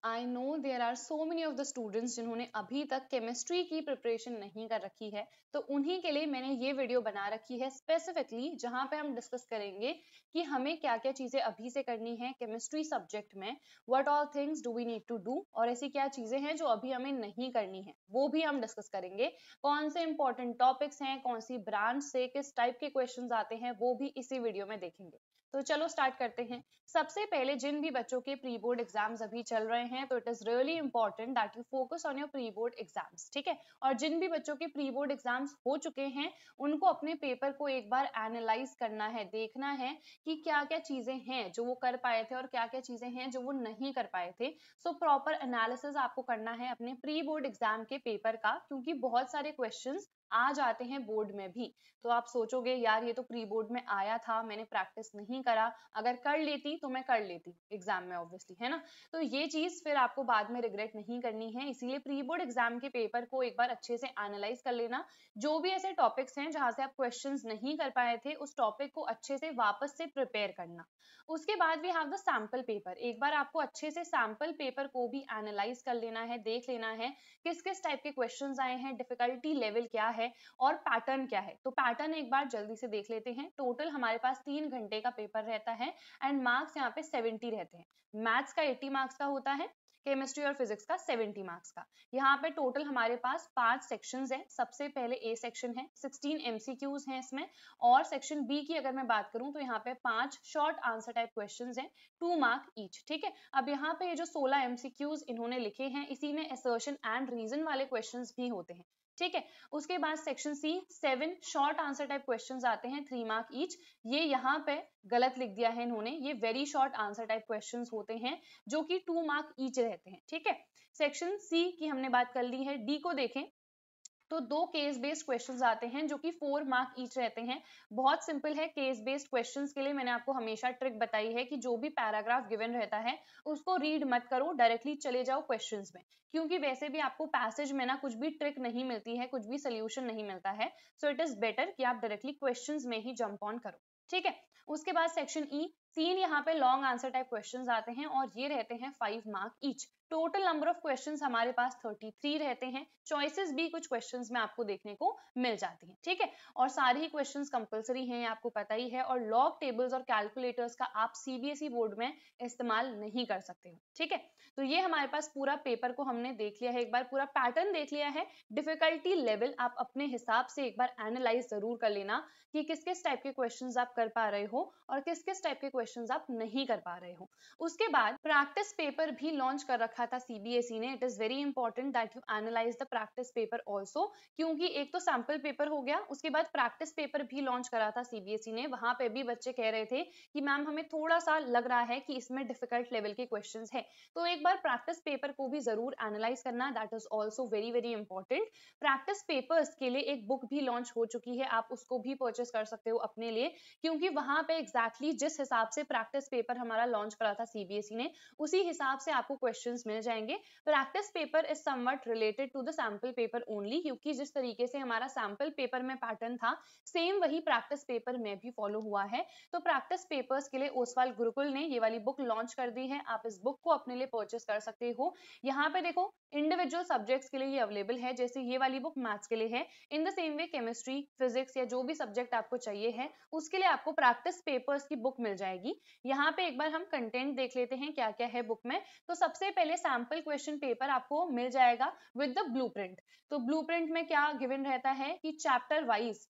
I know there are so many of the students जिन्होंने अभी तक केमिस्ट्री की प्रिपरेशन नहीं कर रखी है, तो उन्हीं के लिए मैंने ये वीडियो बना रखी है स्पेसिफिकली, जहाँ पे हम डिस्कस करेंगे कि हमें क्या क्या चीज़ें अभी से करनी है केमिस्ट्री सब्जेक्ट में, what all things do we need to do, और ऐसी क्या चीज़ें हैं जो अभी हमें नहीं करनी है वो भी हम डिस्कस करेंगे। कौन से इंपॉर्टेंट टॉपिक्स हैं, कौन सी ब्रांच से किस टाइप के क्वेश्चंस आते हैं, वो भी इसी वीडियो में देखेंगे। तो चलो स्टार्ट करते हैं। सबसे पहले जिन भी बच्चों के प्री बोर्ड एग्जाम्स अभी चल रहे हैं, तो it is really important that you focus on your pre board exams, ठीक है। और जिन भी बच्चों के प्री बोर्ड एग्जाम्स हो चुके हैं, उनको अपने पेपर को एक बार एनालाइज करना है, देखना है कि क्या क्या चीजें हैं जो वो कर पाए थे और क्या क्या चीजें हैं जो वो नहीं कर पाए थे। सो प्रॉपर एनालिसिस आपको करना है अपने प्री बोर्ड एग्जाम के पेपर का, क्योंकि बहुत सारे क्वेश्चंस आ जाते हैं बोर्ड में भी। तो आप सोचोगे यार ये तो प्री बोर्ड में आया था, मैंने प्रैक्टिस नहीं करा, अगर कर लेती तो मैं कर लेती एग्जाम में ऑब्वियसली, है ना। तो ये चीज फिर आपको बाद में रिग्रेट नहीं करनी है, इसीलिए प्री बोर्ड एग्जाम के पेपर को एक बार अच्छे से एनालाइज कर लेना। जो भी ऐसे टॉपिक्स हैं जहां से आप क्वेश्चंस नहीं कर पाए थे, उस टॉपिक को अच्छे से वापस से प्रिपेयर करना। उसके बाद we have the sample paper. एक बार आपको अच्छे से सैंपल पेपर को भी एनालाइज कर लेना है, देख लेना है किस किस टाइप के क्वेश्चंस आए हैं, डिफिकल्टी लेवल क्या है और पैटर्न क्या है। तो पैटर्न एक बार जल्दी से देख लेते हैं। टोटल हमारे पास 3 घंटे का पेपर रहता है एंड मार्क्स यहाँ पे 70 रहते हैं। मैथ्स का 80 मार्क्स का होता है, केमिस्ट्री और फिजिक्स का 70 मार्क्स का। यहाँ पे टोटल हमारे पास 5 सेक्शंस हैं। सबसे पहले ए सेक्शन है, 16 एमसीक्यूज हैं इसमें। और सेक्शन बी की अगर मैं बात करूं तो यहाँ पे 5 शॉर्ट आंसर टाइप क्वेश्चंस हैं, 2 मार्क ईच, ठीक है। अब यहाँ पे ये जो 16 एमसीक्यूज इन्होंने लिखे हैं, इसी में असर्शन एंड रीजन वाले क्वेश्चंस भी होते हैं, ठीक है। उसके बाद section C 7 short answer type questions आते हैं, 3 मार्क ईच। ये यहाँ पे गलत लिख दिया है इन्होंने, ये very short answer type questions होते हैं जो कि 2 मार्क ईच रहते हैं, ठीक है। सेक्शन सी की हमने बात कर ली है। डी को देखें तो 2 केस बेस्ड क्वेश्चंस आते हैं जो कि 4 मार्क ईच रहते हैं। बहुत सिंपल है। केस बेस्ड क्वेश्चंस के लिए मैंने आपको हमेशा ट्रिक बताई है कि जो भी पैराग्राफ गिवन रहता है उसको रीड मत करो, डायरेक्टली चले जाओ क्वेश्चंस में, क्योंकि वैसे भी आपको पैसेज में ना कुछ भी ट्रिक नहीं मिलती है, कुछ भी सोल्यूशन नहीं मिलता है। सो इट इज बेटर कि आप डायरेक्टली क्वेश्चंस में ही जंप ऑन करो, ठीक है। उसके बाद सेक्शन ई 3 यहाँ पे लॉन्ग आंसर टाइप क्वेश्चंस आते हैं और ये रहते हैं 5 mark each. Total number of questions हमारे पास 33 रहते हैं। चॉइसेस भी कुछ क्वेश्चंस में आपको देखने को मिल जाती हैं, ठीक है। और सारे ही क्वेश्चंस कंपलसरी हैं, आपको पता ही है। और लॉग टेबल्स और कैलकुलेटर्स का आप सीबीएसई बोर्ड में इस्तेमाल नहीं कर सकते हो, ठीक है। तो ये हमारे पास पूरा पेपर को हमने देख लिया है, एक बार पूरा पैटर्न देख लिया है। डिफिकल्टी लेवल आप अपने हिसाब से एक बार एनालाइज जरूर कर लेना कि किस किस टाइप के क्वेश्चंस आप कर पा रहे हो और किस किस टाइप के क्वेश्चंस आप नहीं कर पा रहे हो। उसके बाद प्रैक्टिस पेपर भी लॉन्च कर रखा था सीबीएसई ने। It is very important that you analyse the practice paper also, क्योंकि एक तो सैंपल पेपर हो गया, उसके बाद प्रैक्टिस पेपर भी लॉन्च करा था सीबीएसई ने। वहां पे भी बच्चे कह रहे थे कि मैम हमें थोड़ा सा लग रहा है कि इसमें डिफिकल्ट लेवल के क्वेश्चंस है। तो एक बार प्रैक्टिस पेपर को भी जरूर एनालाइज करना, that is also very very important. Practice papers के लिए एक बुक भी लॉन्च हो चुकी है, आप उसको भी परचेस कर सकते हो अपने लिए, क्योंकि वहां पे एग्जैक्टली जिस हिसाब से प्रैक्टिस पेपर हमारा लॉन्च करा था सीबीएसई ने, उसी हिसाब से आपको क्वेश्चंस मिल जाएंगे। Practice paper is somewhat related to the sample paper only, क्योंकि जिस तरीके से हमारा सैंपल पेपर में पैटर्न था, सेम वही प्रैक्टिस पेपर में भी फॉलो हुआ है। तो प्रैक्टिस पेपर्स के लिए ओसवाल गुरुकुल ने ये वाली बुक लॉन्च कर दी है, आप इस बुक को अपने लिए परचेस कर सकते हो। यहाँ पे देखो इंडिविजुअल सब्जेक्ट्स के लिए ये अवेलेबल है, जैसे ये वाली बुक मैथ्स के लिए है। In the same way chemistry, physics या जो भी सब्जेक्ट आपको चाहिए है, उसके लिए आपको प्रैक्टिस पेपर्स की बुक मिल जाएगी। यहाँ पे एक बार हम कंटेंट देख लेते हैं क्या क्या है बुक में। तो सबसे पहले सैंपल क्वेश्चन पेपर आपको मिल जाएगा विद द ब्लूप्रिंट। तो ब्लूप्रिंट में क्या गिवन रहता है कि चैप्टर वाइज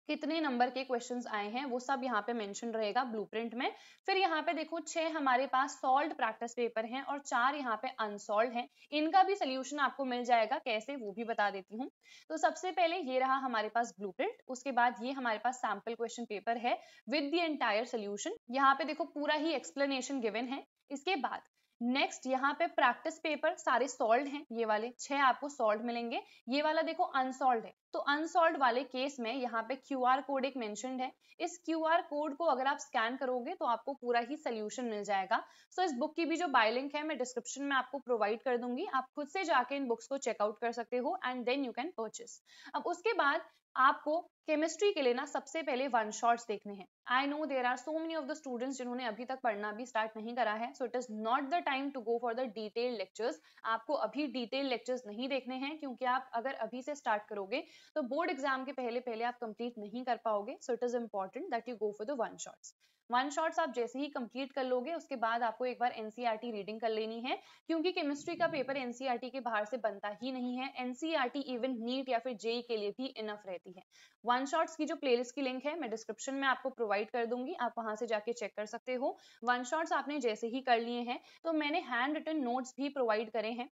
कितने नंबर के क्वेश्चंस आए हैं वो सब यहाँ पे मेंशन रहेगा ब्लूप्रिंट में। फिर यहाँ पे देखो 6 हमारे पास सॉल्व्ड प्रैक्टिस पेपर हैं और 4 यहाँ पे अनसॉल्व्ड हैं। इनका भी सोल्यूशन आपको मिल जाएगा, कैसे वो भी बता देती हूँ। तो सबसे पहले ये रहा हमारे पास ब्लूप्रिंट, उसके बाद ये हमारे पास सैंपल क्वेश्चन पेपर है विद द एंटायर सोल्यूशन। यहाँ पे देखो पूरा ही एक्सप्लेनेशन गिवन है। इसके बाद नेक्स्ट यहाँ पे प्रैक्टिस पेपर सारे सॉल्व्ड हैं, ये वाले 6 आपको सॉल्व्ड मिलेंगे। ये वाला देखो अनसॉल्व्ड है, तो अनसॉल्व्ड वाले केस में यहाँ पे QR कोड एक मेंशन्ड है। इस QR कोड को अगर आप स्कैन करोगे तो आपको पूरा ही सोल्यूशन मिल जाएगा। सो इस बुक की भी जो बाय लिंक है मैं डिस्क्रिप्शन में आपको प्रोवाइड कर दूंगी, आप खुद से जाके इन बुक्स को चेकआउट कर सकते हो and then you can purchase. अब उसके बाद आपको केमिस्ट्री के लिए ना सबसे पहले वन शॉट्स देखने हैं। I know there are so many of the students जिन्होंने अभी तक पढ़ना भी स्टार्ट नहीं करा है, so it is not the time to go for the detailed lectures. आपको अभी डिटेल लेक्चर्स नहीं देखने हैं, क्योंकि आप अगर अभी से स्टार्ट करोगे तो बोर्ड एग्जाम के पहले पहले आप कंप्लीट नहीं कर पाओगे। सो it is important that you go for the one shots. One shots आप जैसे ही कंप्लीट कर लोगे उसके बाद आपको एक बार एनसीईआरटी रीडिंग कर लेनी है, क्योंकि केमिस्ट्री का पेपर एनसीईआरटी के बाहर से बनता ही नहीं है। एनसीईआरटी इवन नीट या फिर जेई के लिए भी इनफ रहती है। वन शॉट्स की जो प्लेलिस्ट की लिंक है मैं डिस्क्रिप्शन में आपको प्रोवाइड कर दूंगी, आप वहां से जाके चेक कर सकते हो। वन शॉट्स आपने जैसे ही कर लिए हैं तो मैंने हैंड रिटन नोट्स भी प्रोवाइड करे हैं,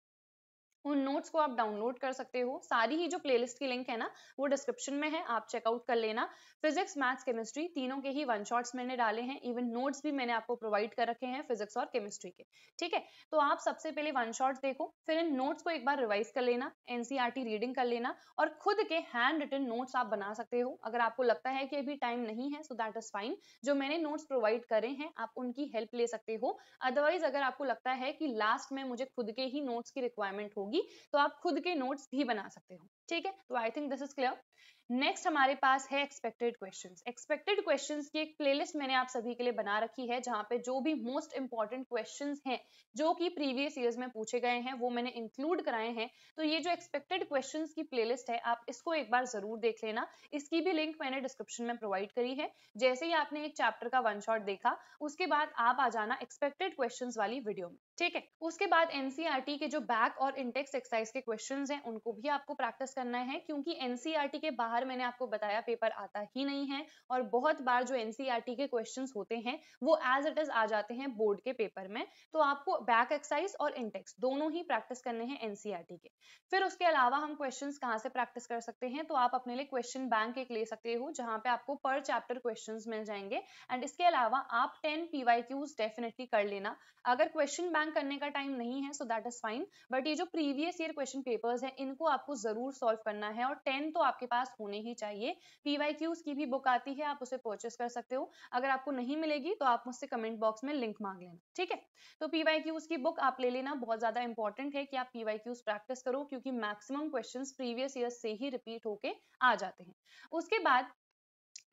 उन नोट्स को आप डाउनलोड कर सकते हो। सारी ही जो प्लेलिस्ट की लिंक है ना वो डिस्क्रिप्शन में है, आप चेकआउट कर लेना। फिजिक्स, मैथ्स, केमिस्ट्री तीनों के ही वन शॉट्स मैंने डाले हैं, इवन नोट्स भी मैंने आपको प्रोवाइड कर रखे हैं फिजिक्स और केमिस्ट्री के। ठीक है, तो आप सबसे पहले वन शॉट्स देखो, फिर इन नोट्स को एक बार रिवाइज कर लेना, एनसीईआरटी रीडिंग कर लेना और खुद के हैंड रिटन नोट्स आप बना सकते हो। अगर आपको लगता है कि अभी टाइम नहीं है सो दैट इज फाइन, जो मैंने नोट्स प्रोवाइड करे हैं आप उनकी हेल्प ले सकते हो। अदरवाइज अगर आपको लगता है कि लास्ट में मुझे खुद के ही नोट्स की रिक्वायरमेंट होगी तो आप खुद के नोट्स भी बना सकते हो। ठीक है, तो I think this is clear. Next हमारे पास है एक्सपेक्टेड क्वेश्चंस। एक्सपेक्टेड क्वेश्चंस की एक प्लेलिस्ट मैंने आप सभी के लिए बना रखी है, जहां पे जो भी मोस्ट इंपॉर्टेंट क्वेश्चंस हैं जो कि प्रीवियस ईयर्स में पूछे गए हैं वो मैंने इंक्लूड कराए हैं। तो ये जो एक्सपेक्टेड क्वेश्चंस की प्लेलिस्ट है आप इसको एक बार जरूर देख लेना, इसकी भी लिंक मैंने डिस्क्रिप्शन में प्रोवाइड करी है। जैसे ही आपने एक चैप्टर का वन शॉट देखा उसके बाद आप आ जाना एक्सपेक्टेड क्वेश्चंस वाली वीडियो में। ठीक है, उसके बाद एनसीईआरटी के जो बैक और इंडेक्स एक्सरसाइज के क्वेश्चंस हैं उनको भी आपको प्रैक्टिस करना है, क्योंकि एनसीईआरटी के बाहर मैंने आपको बताया पेपर आता ही नहीं है और बहुत बार जो एनसीईआरटी के क्वेश्चंस होते हैं वो एज इट इज आ जाते हैं बोर्ड के पेपर में। तो आपको बैक एक्सरसाइज और इंडेक्स दोनों ही प्रैक्टिस करने हैं एनसीईआरटी के। फिर उसके अलावा हम क्वेश्चंस कहाँ से प्रैक्टिस कर सकते हैं, तो आप अपने लिए क्वेश्चन बैंक एक ले सकते हो, जहां पे आपको पर चैप्टर क्वेश्चंस मिल जाएंगे। एंड इसके अलावा आप 10 पीवाईक्यूज डेफिनेटली कर लेना। अगर क्वेश्चन बैंक करने का टाइम नहीं है so that is fine, but ये जो प्रीवियस ईयर क्वेश्चन पेपर्स हैं इनको आपको जरूर सॉल्व करना है और 10 तो आपके पास होने ही चाहिए। पीवाईक्यूज की भी बुक आती है, आप उसे परचेस कर सकते हो। अगर आपको नहीं मिलेगी तो आप मुझसे कमेंट बॉक्स में लिंक मांग लेना। ठीक है, तो पीवाईक्यूज की बुक आप ले लेना, बहुत ज्यादा इंपॉर्टेंट है कि आप पीवाईक्यूज प्रैक्टिस करो, क्योंकि मैक्सिमम क्वेश्चंस प्रीवियस ईयर से ही रिपीट होके आ जाते हैं। उसके बाद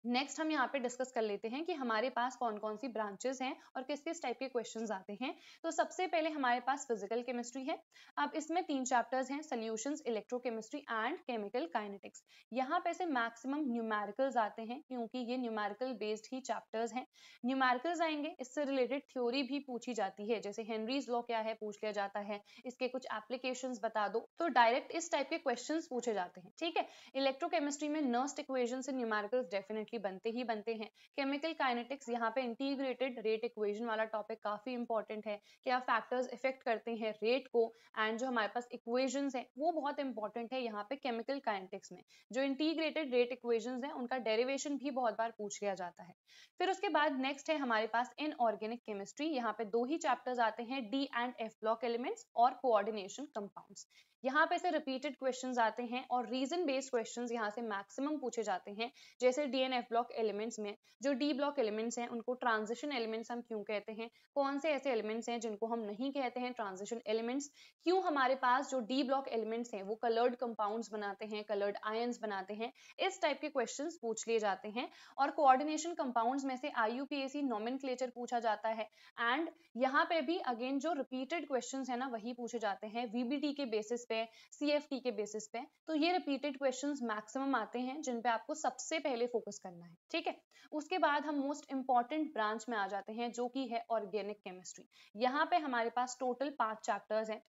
नेक्स्ट हम यहाँ पे डिस्कस कर लेते हैं कि हमारे पास कौन कौन सी ब्रांचेस हैं और किस किस टाइप के क्वेश्चंस आते हैं। तो सबसे पहले हमारे पास फिजिकल केमिस्ट्री है। अब इसमें 3 चैप्टर्स हैं, solutions, electrochemistry and chemical kinetics. यहाँ पे से मैक्सिमम न्यूमेरिकल्स आते हैं, क्योंकि ये न्यूमेरिकल बेस्ड ही चैप्टर्स हैं। न्यूमेरिकल्स आएंगे, इससे रिलेटेड थ्योरी भी पूछी जाती है, जैसे हेनरीज लॉ क्या है पूछ लिया जाता है, इसके कुछ एप्लीकेशंस बता दो, तो डायरेक्ट इस टाइप के क्वेश्चंस पूछे जाते हैं। ठीक है, इलेक्ट्रोकेमिस्ट्री में नर्स्ट इक्वेशन से न्यूमेरिकल्स डेफिनेटली बनते ही बनते हैं। केमिकल काइनेटिक्स, यहाँ पे इंटीग्रेटेड रेट इक्वेशन वाला टॉपिक काफी इंपॉर्टेंट है, क्या फैक्टर्स इफेक्ट करते हैं रेट को, एंड जो हमारे पास इक्वेशंस हैं वो बहुत इंपॉर्टेंट है यहाँ पे केमिकल काइनेटिक्स में। जो इंटीग्रेटेड रेट इक्वेशंस हैं उनका डेरिवेशन भी बहुत बार पूछ लिया जाता है। फिर उसके बाद नेक्स्ट है हमारे पास इनऑर्गेनिक केमिस्ट्री। यहाँ पे 2 ही चैप्टर्स आते हैं, D and F block elements और कोऑर्डिनेशन कंपाउंड्स। यहाँ पे से रिपीटेड क्वेश्चंस आते हैं और रीजन बेस्ड क्वेश्चंस यहाँ से मैक्सिमम पूछे जाते हैं। जैसे D and F block elements में जो डी ब्लॉक एलिमेंट्स हैं उनको ट्रांजिशन एलिमेंट्स हम क्यों कहते हैं, कौन से ऐसे एलिमेंट्स हैं जिनको हम नहीं कहते हैं ट्रांजिशन एलिमेंट्स, क्यों हमारे पास जो डी ब्लॉक एलिमेंट्स हैं वो कलर्ड कंपाउंड्स बनाते हैं, कलर्ड आयंस बनाते हैं, इस टाइप के क्वेश्चंस पूछ लिए जाते हैं। और कोऑर्डिनेशन कंपाउंड्स में से IUPAC नोमेनक्लेचर पूछा जाता है। एंड यहाँ पे भी अगेन जो रिपीटेड क्वेश्चंस है ना वही पूछे जाते हैं, VBT के बेसिस पे, CFT के बेसिस पे। तो ये रिपीटेड क्वेश्चंस मैक्सिमम आते हैं जिन पे आपको सबसे पहले फोकस करना है। ठीक है, उसके बाद हम मोस्ट इंपॉर्टेंट ब्रांच में आ जाते हैं जो कि है ऑर्गेनिक केमिस्ट्री। यहाँ पे हमारे पास टोटल 5 चैप्टर्स हैं।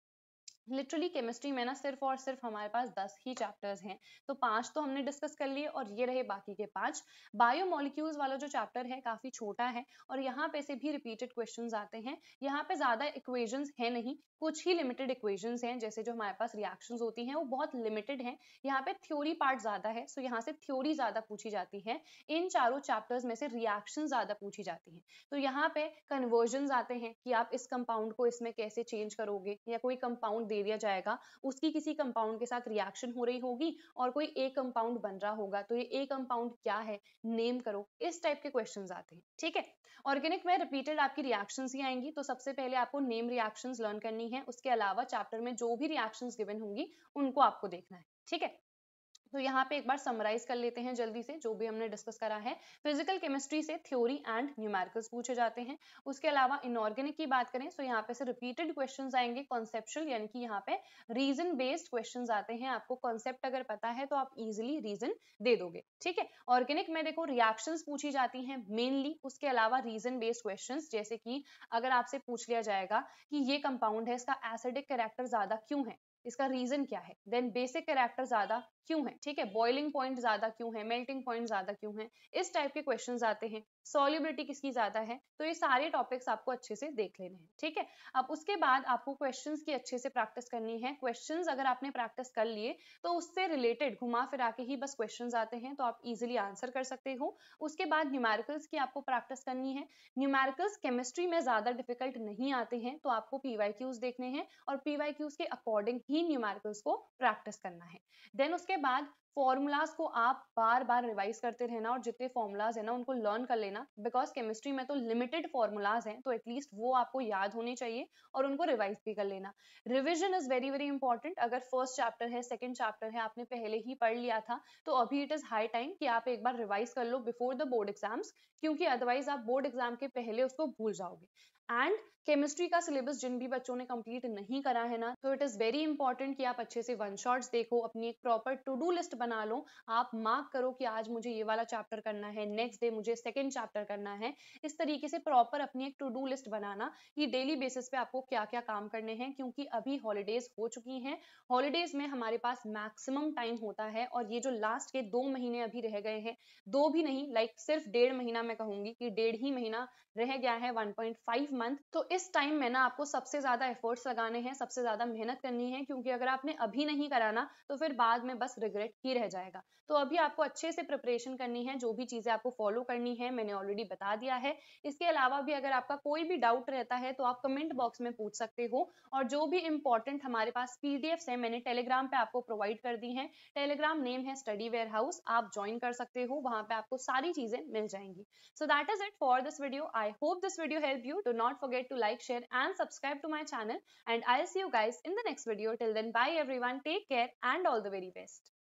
लिटरली केमिस्ट्री में ना सिर्फ और सिर्फ हमारे पास 10 ही चैप्टर्स हैं, तो 5 तो हमने डिस्कस कर लिए और ये रहे बाकी के 5। बायोमोलिक्यूल्स वाला जो चैप्टर है काफी छोटा है और यहाँ पे से भी रिपीटेड क्वेश्चंस आते हैं। यहाँ पे ज्यादा इक्वेशंस है नहीं, कुछ ही लिमिटेड इक्वेशंस हैं, जैसे जो हमारे पास रिएक्शंस होती हैं वो बहुत लिमिटेड हैं। यहाँ पे थ्योरी पार्ट ज्यादा है, सो यहाँ से थ्योरी ज्यादा पूछी जाती है। इन चारों चैप्टर्स में से रिएक्शन ज्यादा पूछी जाती है। तो यहाँ पे कन्वर्जन आते हैं कि आप इस कंपाउंड को इसमें कैसे चेंज करोगे, या कोई कंपाउंड एरिया जाएगा उसकी किसी कंपाउंड के साथ रिएक्शन हो रही होगी और कोई एक कंपाउंड बन रहा होगा, तो ये एक कंपाउंड क्या है, नेम करो, इस टाइप के क्वेश्चंस आते हैं। ठीक है, ऑर्गेनिक में रिपीटेड आपकी रिएक्शंस ही आएंगी, तो सबसे पहले आपको नेम रिएक्शंस लर्न करनी है, उसके अलावा चैप्टर में जो भी रिएक्शंस गिवन होंगी उनको आपको देखना है। ठीक है, तो यहाँ पे एक बार समराइज कर लेते हैं जल्दी से जो भी हमने डिस्कस करा है। फिजिकल केमिस्ट्री से थ्योरी एंड न्यूमेरिकल्स पूछे जाते हैं। उसके अलावा इनऑर्गेनिक की बात करें तो यहाँ पे से रिपीटेड क्वेश्चंस आएंगे कॉन्सेप्चुअल, यानी कि यहाँ पे रीजन बेस्ड क्वेश्चंस आते हैं। आपको कॉन्सेप्ट अगर पता है तो आप इजिली रीजन दे दोगे। ठीक है, ऑर्गेनिक में देखो रिएक्शंस पूछी जाती हैं मेनली, उसके अलावा रीजन बेस्ड क्वेश्चंस, जैसे कि अगर आपसे पूछ लिया जाएगा कि ये कंपाउंड है, इसका एसिडिक कैरेक्टर ज्यादा क्यों है, इसका रीजन क्या है, देन बेसिक कैरेक्टर ज्यादा क्यों है, ठीक है, बॉइलिंग पॉइंट ज्यादा क्यों है, मेल्टिंग पॉइंट ज्यादा क्यों है, इस टाइप के क्वेश्चंस आते हैं। सॉल्युबिलिटी किसकी ज्यादा है, तो ये सारे टॉपिक्स आपको अच्छे से देख लेने हैं। ठीक है, अब उसके बाद आपको क्वेश्चंस की अच्छे से प्रैक्टिस करनी है। क्वेश्चंस अगर आपने प्रैक्टिस कर लिए तो उससे रिलेटेड घुमा फिरा के ही बस क्वेश्चंस आते हैं, तो आप इजिली आंसर कर सकते हो। उसके बाद न्यूमेरिकल्स की आपको प्रैक्टिस करनी है। न्यूमेरिकल्स केमिस्ट्री में ज्यादा डिफिकल्ट नहीं आते हैं, तो आपको पीवाईक्यूज देखने हैं और पीवाईक्यूज के अकॉर्डिंग ही न्यूमेरिकल्स को प्रैक्टिस करना है। देन उसके बाद फॉर्मूलाज को आप बार बार रिवाइज करते रहना और जितने फॉर्मूलाज है ना उनको लर्न कर लेना, बिकॉज केमिस्ट्री में तो लिमिटेड फॉर्मूलाज हैं, तो एटलीस्ट वो आपको याद होने चाहिए और उनको रिवाइज भी कर लेना। Revision is very very important. अगर फर्स्ट चैप्टर है, सेकंड चैप्टर है, आपने पहले ही पढ़ लिया था, तो अभी इट इज हाई टाइम कि आप एक बार रिवाइज कर लो बिफोर द बोर्ड एग्जाम्स, क्योंकि अदरवाइज आप बोर्ड एग्जाम के पहले उसको भूल जाओगे। एंड केमिस्ट्री का सिलेबस जिन भी बच्चों ने कंप्लीट नहीं करा है ना, तो इट इज वेरी इंपॉर्टेंट कि आप अच्छे से वन शॉट्स देखो, अपनी एक प्रॉपर टू डू लिस्ट बना लो। आप मार्क करो कि आज मुझे ये वाला चैप्टर करना है, नेक्स्ट डे मुझे सेकंड चैप्टर करना है। इस तरीके से प्रॉपर अपनी एक टू डू लिस्ट बनाना कि डेली बेसिस पे आपको क्या क्या काम करने हैं, क्योंकि अभी हॉलीडेज हो चुकी हैं। हॉलीडेज में हमारे पास मैक्सिमम टाइम होता है और ये जो लास्ट के 2 महीने अभी रह गए हैं, 2 भी नहीं, सिर्फ 1.5 महीना, मैं कहूंगी कि 1.5 ही महीना रह गया है, 1.5 मंथ। तो इस टाइम में ना आपको सबसे ज्यादा एफर्ट्स लगाने हैं, सबसे ज्यादा मेहनत करनी है, क्योंकि अगर आपने अभी नहीं कराना तो फिर बाद में बस रिग्रेट ही रह जाएगा। तो अभी आपको अच्छे से प्रिपरेशन करनी है, जो भी चीजें आपको फॉलो करनी है मैंने ऑलरेडी बता दिया है। इसके अलावा भी अगर आपका कोई भी डाउट रहता है तो आप कमेंट बॉक्स में पूछ सकते हो, और जो भी इंपॉर्टेंट हमारे पास पीडीएफ्स है मैंने टेलीग्राम पे आपको प्रोवाइड कर दी है। टेलीग्राम नेम है स्टडी वेयर हाउस, आप ज्वाइन कर सकते हो, वहां पे आपको सारी चीजें मिल जाएंगी। So that is it for this video. I hope this video helped you. Do not forget to like, share and subscribe to my channel, and I'll see you guys in the next video. Till then, bye everyone. Take care and all the very best.